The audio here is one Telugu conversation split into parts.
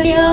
Thank you.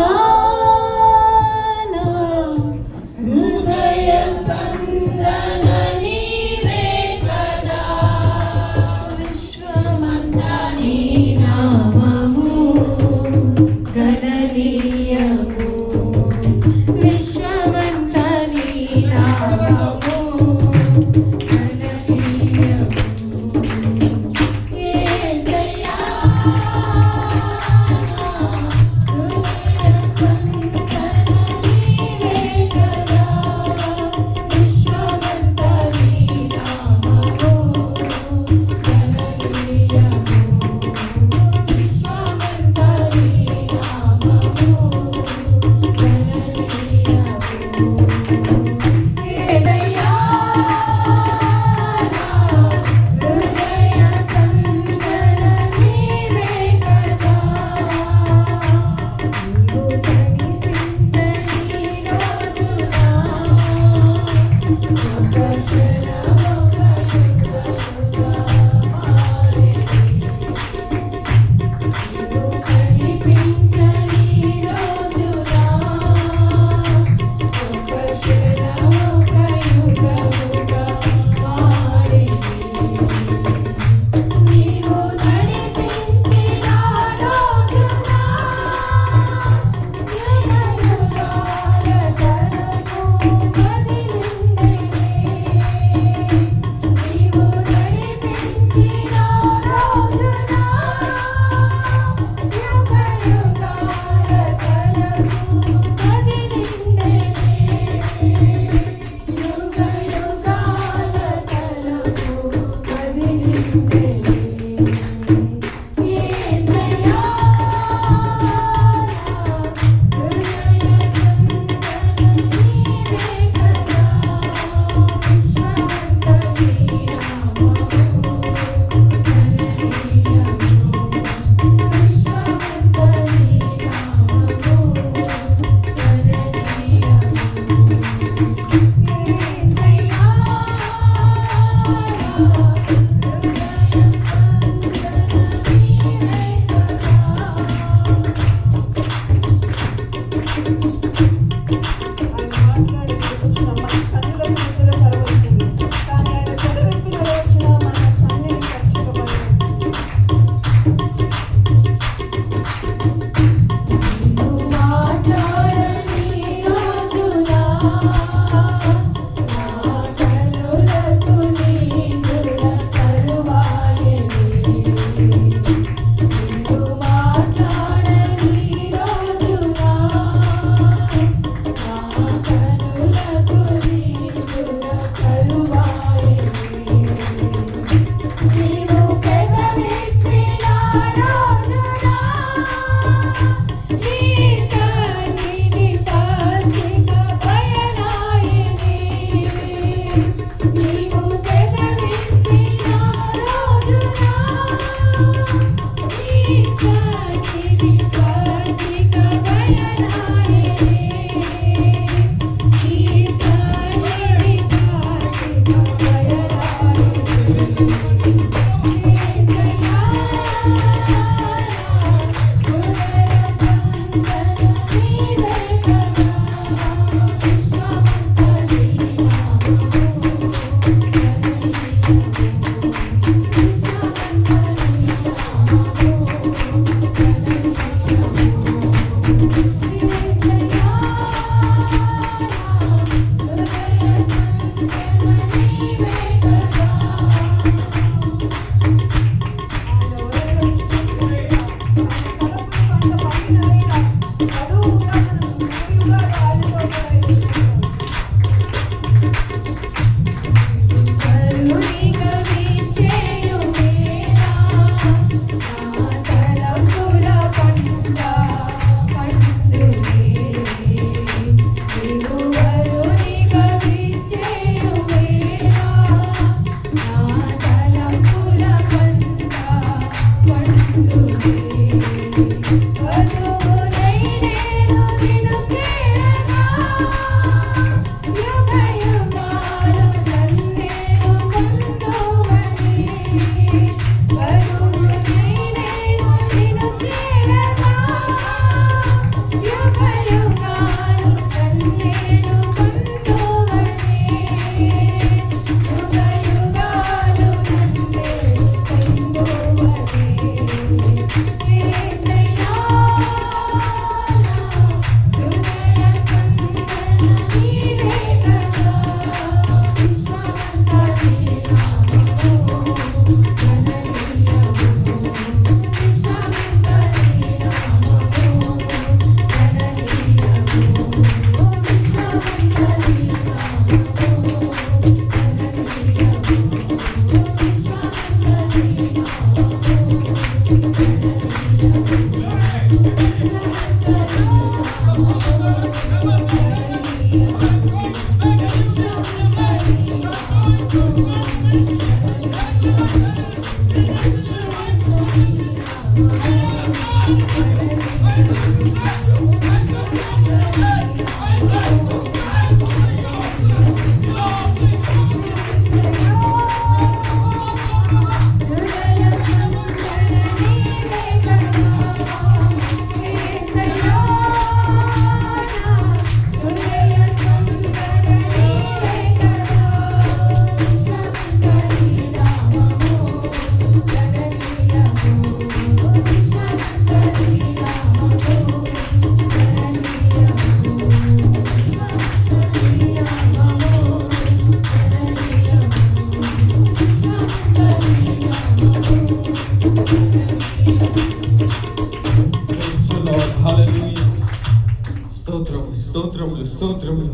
స్తోత్రములు స్తోత్రములు.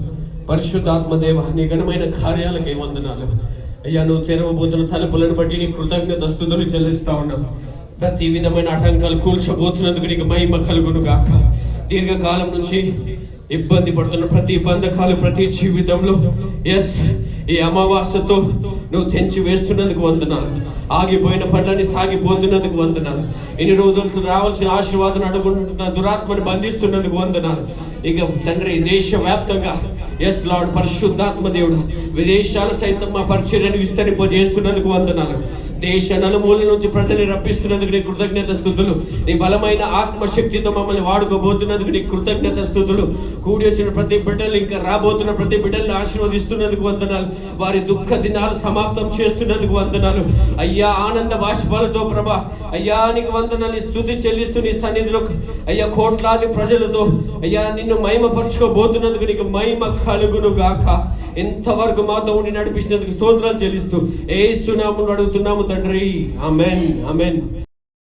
పరిశుద్ధాత్మ దేవ, నీ ఘనమైన కార్యాలకే వందనాలు అయ్యా. నువ్వు తెరవబోతున్న తలుపులను బట్టి నీ కృతజ్ఞత స్తుతులు చెల్లిస్తా ఉన్నాం. ప్రతి విధమైన ఆటంకాలు కూల్చబోతున్నందుకు నీకు మహిమ కలుగును గాక. దీర్ఘకాలం నుంచి ఇబ్బంది పడుతున్న ప్రతి బంధకాలు ప్రతి జీవితంలో ఈ అమావాస్యతో నువ్వు తెంచి వేస్తున్నందుకు వందనాలు. ఆగిపోయిన పనులని సాగిపోతున్నందుకు వందనాలు. ఇన్ని రోజులు రావాల్సిన ఆశీర్వాదం అడుగుంటున్న దురాత్మని బంధిస్తున్నందుకు వందనాలు. ఇక తండ్రి దేశ వ్యాప్తంగా లార్డ్ పరిశుద్ధాత్మ దేవుడు విదేశాల సైతం మా పరిచర్యను విస్తరింపజేస్తున్నందుకు వందనాలు. దేశ నలుమూల నుంచి ప్రజల్ని రప్పిస్తున్నందుకు నీ కృతజ్ఞత స్తుతులు. నీ బలమైన ఆత్మశక్తితో మమ్మల్ని వాడుకోబోతున్నందుకు నీ కృతజ్ఞత స్తుతులు. కూడి వచ్చిన ప్రతి బిడ్డలు, ఇంకా రాబోతున్న ప్రతి బిడ్డల్ని ఆశీర్వదిస్తున్నందుకు వందనాలు. వారి దుఃఖ దినాలు సమాప్తం చేస్తున్నందుకు వందనాలు అయ్యా. ఆనంద బాష్పాలతో ప్రభా అయ్యా నీకు వందనాలు స్తుతి చెల్లిస్తూ నీ సన్నిధిలో అయ్యా కోట్లాది ప్రజలతో అయ్యా నిన్ను మహిమపరచుకోబోతున్నందుకు నీకు మహిమ కలుగును గాక. ఎంతవరకు మాతో ఉండి నడిపించినందుకు స్తోత్రాలు చెల్లిస్తూ యేసు నామములో అడుగుతున్నాము తండ్రి. ఆమేన్ ఆమేన్.